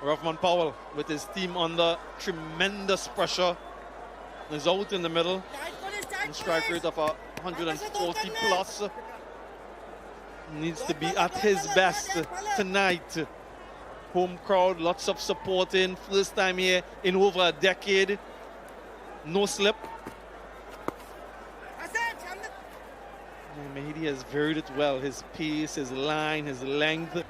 Rovman Powell with his team under tremendous pressure is out in the middle. And strike rate of 140 plus. Needs to be at his best tonight. Home crowd, lots of supporting. First time here in over a decade. No slip. Mahidi has varied it well. His pace, his line, his length.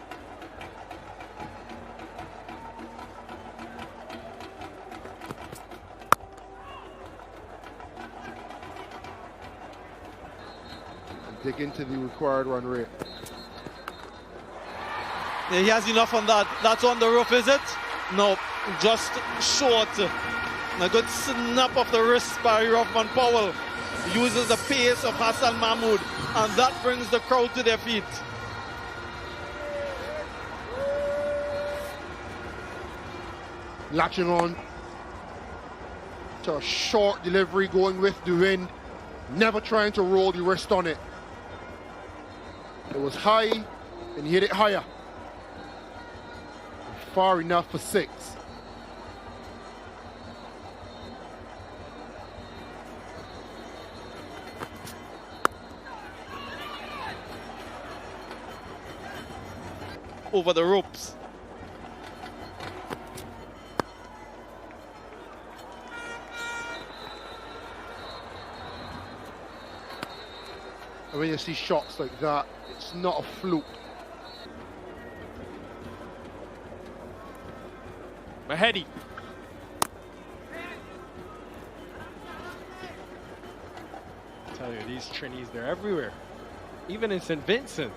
Dig into the required run rate. Yeah, he has enough on that. That's on the roof, is it? No, just short. A good snap of the wrist by Rovman Powell. Uses the pace of Hassan Mahmoud, and that brings the crowd to their feet. Latching on to a short delivery, going with the wind, never trying to roll the wrist on it. It was high, and he hit it higher. Far enough for 6. Over the ropes. And when you see shots like that, it's not a fluke. Mahedi. I tell you, these Trinis, they're everywhere. Even in St. Vincent.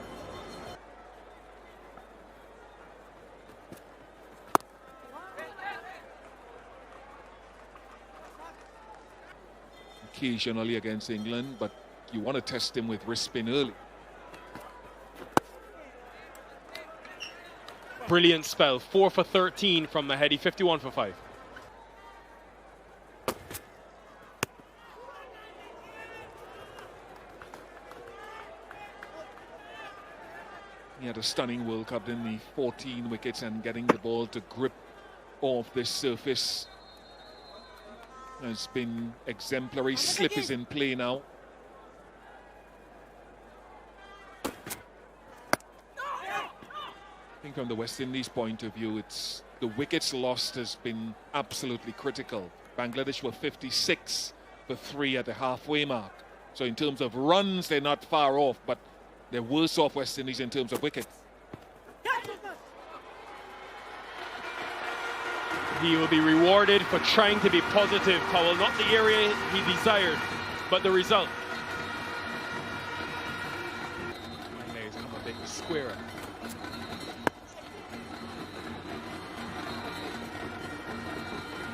Occasionally against England, but you want to test him with wrist spin early. Brilliant spell. 4 for 13 from Mahedi, 51 for 5. He had a stunning World Cup in the 14 wickets, and getting the ball to grip off this surface has been exemplary. Slip is in play now. I think from the West Indies point of view, it's the wickets lost has been absolutely critical. Bangladesh were 56 for 3 at the halfway mark. So in terms of runs, they're not far off, but they're worse off West Indies in terms of wickets. He will be rewarded for trying to be positive, Powell. Not the area he desired, but the result. He's come a bit squarer.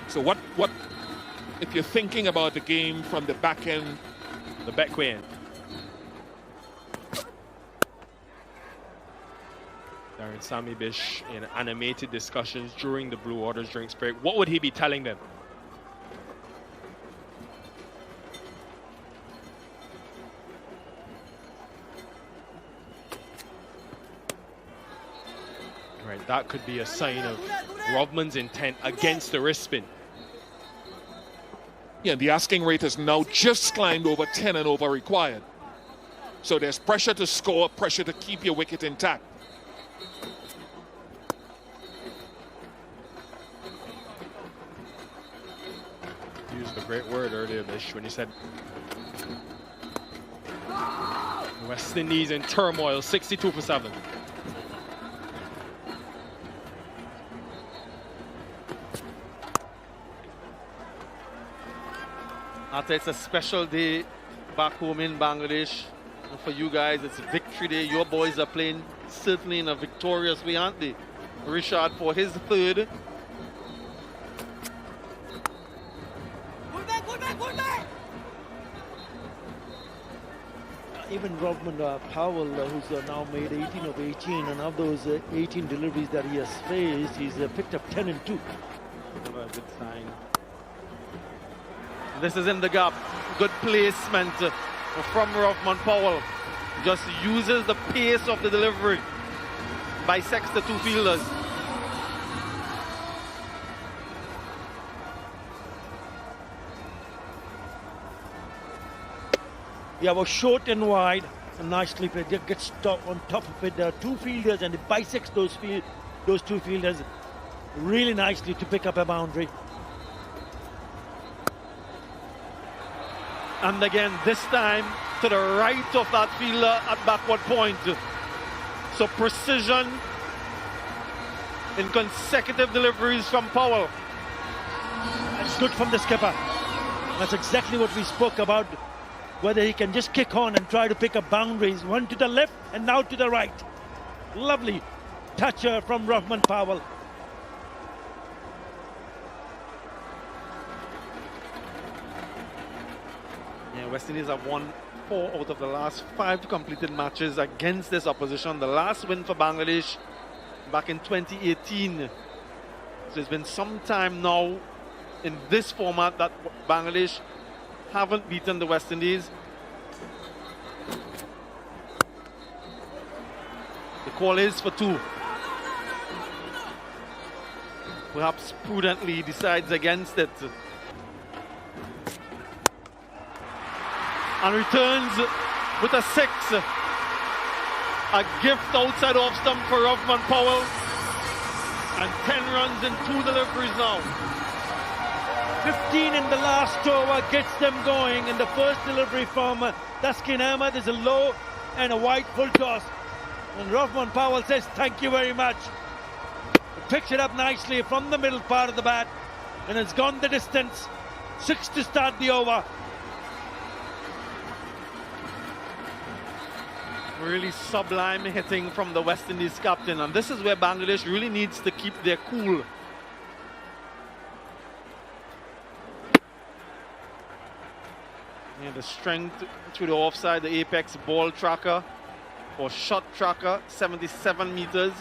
So what if you're thinking about the game from the back end? The back end. Darren Sami Bish in animated discussions during the Blue Waters drinks break. What would he be telling them? Right, that could be a sign of Rovman's intent against the wrist spin. Yeah, the asking rate has now just climbed over 10 and over required. So there's pressure to score, pressure to keep your wicket intact. You used a great word earlier, Bish, when you said West Indies in turmoil, 62 for 7. It's a special day back home in Bangladesh. And for you guys, it's victory day. Your boys are playing certainly in a victorious way, aren't they? Richard for his 3rd. Even Rovman Powell, who's now made 18 of 18, and of those 18 deliveries that he has faced, he's picked up 10 and 2. Never a good sign. This is in the gap. Good placement from Rovman Powell. Just uses the pace of the delivery. Bisects the 2 fielders. You have a short and wide, and nicely played. It gets on top of it. There are two fielders, and it bisects those two fielders really nicely to pick up a boundary. And again, this time to the right of that fielder at backward point. So precision in consecutive deliveries from Powell. That's good from the skipper. That's exactly what we spoke about, whether he can just kick on and try to pick up boundaries. One to the left and now to the right. Lovely toucher from Rovman Powell. Yeah, West Indies have won 4 out of the last 5 completed matches against this opposition. The last win for Bangladesh back in 2018. So it's been some time now in this format that Bangladesh haven't beaten the West Indies. The call is for 2. Perhaps prudently decides against it. And returns with a 6. A gift outside off stump for Rovman Powell. And 10 runs in 2 deliveries now. 15 in the last over gets them going. In the first delivery from Taskin Ahmed is a low and a wide full toss. And Rovman Powell says, thank you very much. Picks it up nicely from the middle part of the bat. And it's gone the distance. 6 to start the over. Really sublime hitting from the West Indies captain. And this is where Bangladesh really needs to keep their cool. And the strength through the offside, the apex ball tracker or shot tracker, 77 meters.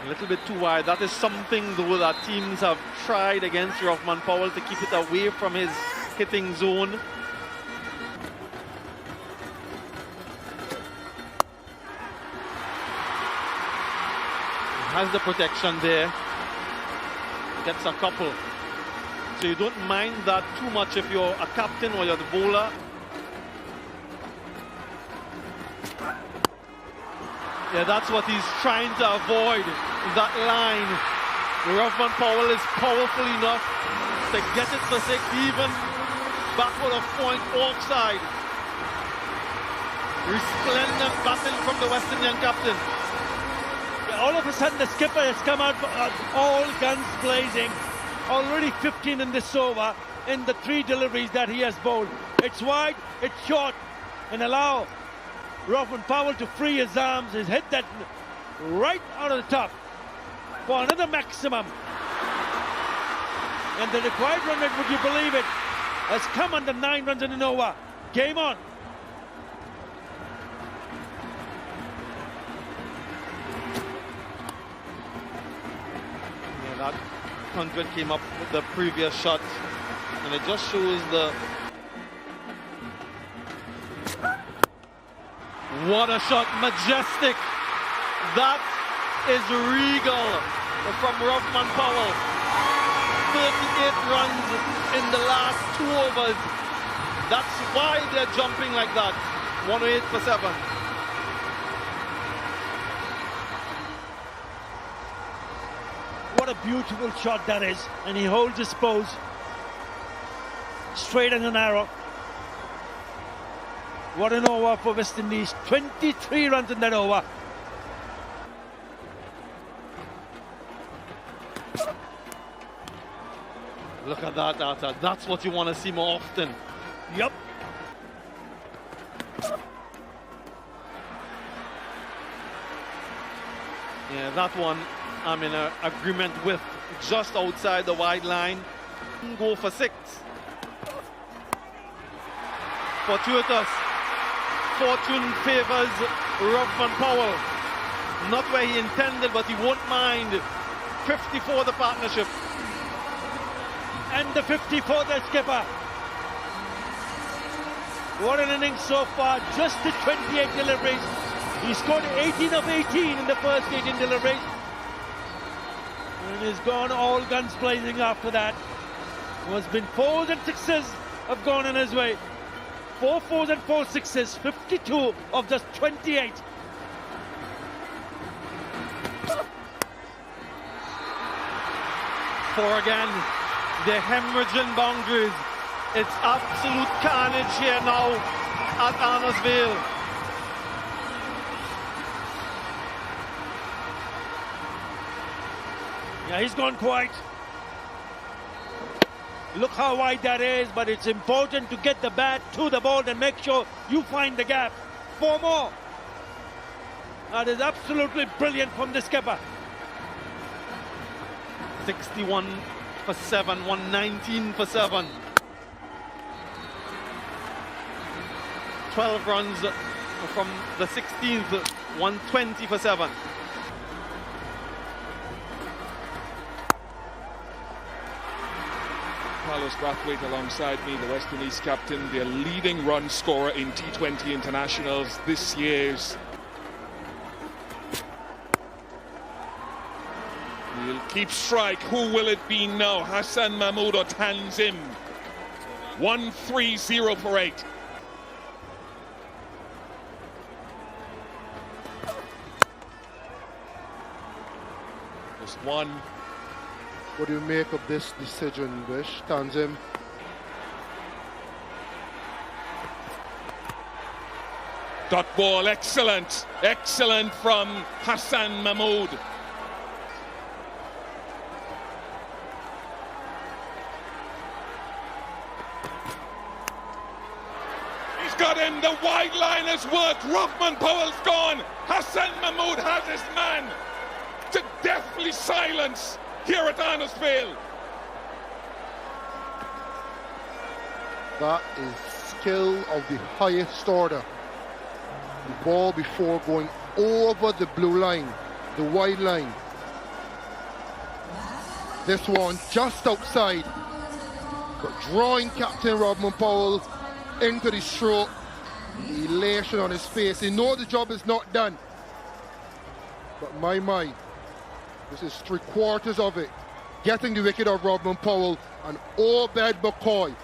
A little bit too wide. That is something though that teams have tried against Rovman Powell, to keep it away from his hitting zone. Has the protection there. Gets a couple. So you don't mind that too much if you're a captain or you're the bowler. Yeah, that's what he's trying to avoid, that line. Rovman Powell is powerful enough to get it for 6, even backward of point offside. Resplendent batting from the West Indian captain. All of a sudden the skipper has come out all guns blazing. Already 15 in this over in the 3 deliveries that he has bowled. It's wide, it's short, and allow Rovman Powell to free his arms. He's hit that right out of the top for another maximum. And the required run rate, would you believe it, has come under 9 runs in an over. Game on. That 100 came up with the previous shot, and it just shows the... What a shot, majestic. That is regal from Rovman Powell. 38 runs in the last 2 overs. That's why they're jumping like that. 108 for 7. What a beautiful shot that is, and he holds his pose straight and narrow. What an over for West Indies. 23 runs in that over. Look at that, Atta. That's what you want to see more often. Yep. Yeah, that one I'm in agreement with. Just outside the wide line. Go for 6. Fortuitous. Fortune favors Rovman Powell. Not where he intended, but he won't mind. 50 for the partnership. And the 50 for the skipper. What an innings so far. Just the 28 deliveries. He scored 18 of 18 in the first 18 deliveries. And he's gone all guns blazing after that. There's been 4s and 6s have gone in his way. 4 4s and 4 6s, 52 of just 28. Four again, they're hemorrhaging boundaries. It's absolute carnage here now at Arnorsville. Yeah, he's gone quiet. Look how wide that is, but it's important to get the bat to the ball and make sure you find the gap. 4 more. That is absolutely brilliant from the skipper. 61 for 7, 119 for 7. 12 runs from the 16th, 120 for 7. Carlos Brathwaite alongside me, the West Indies captain, their leading run scorer in T20 internationals this year's. He'll keep strike. Who will it be now? Hassan Mahmood or Tanzim? 1-3-0 for 8. Just one. What do you make of this decision, Vish? Tanzim? Dot ball, excellent. Excellent from Hassan Mahmood. He's got him, the wide line has worked. Rovman Powell's gone. Hassan Mahmood has his man to deathly silence here at Arnorsville. That is skill of the highest order. The ball before going over the blue line, the wide line. This one just outside, but drawing Captain Rovman Powell into the stroke. The elation on his face. He knows the job is not done. But my, this is 3/4 of it. Getting the wicket of Rovman Powell and Obed McCoy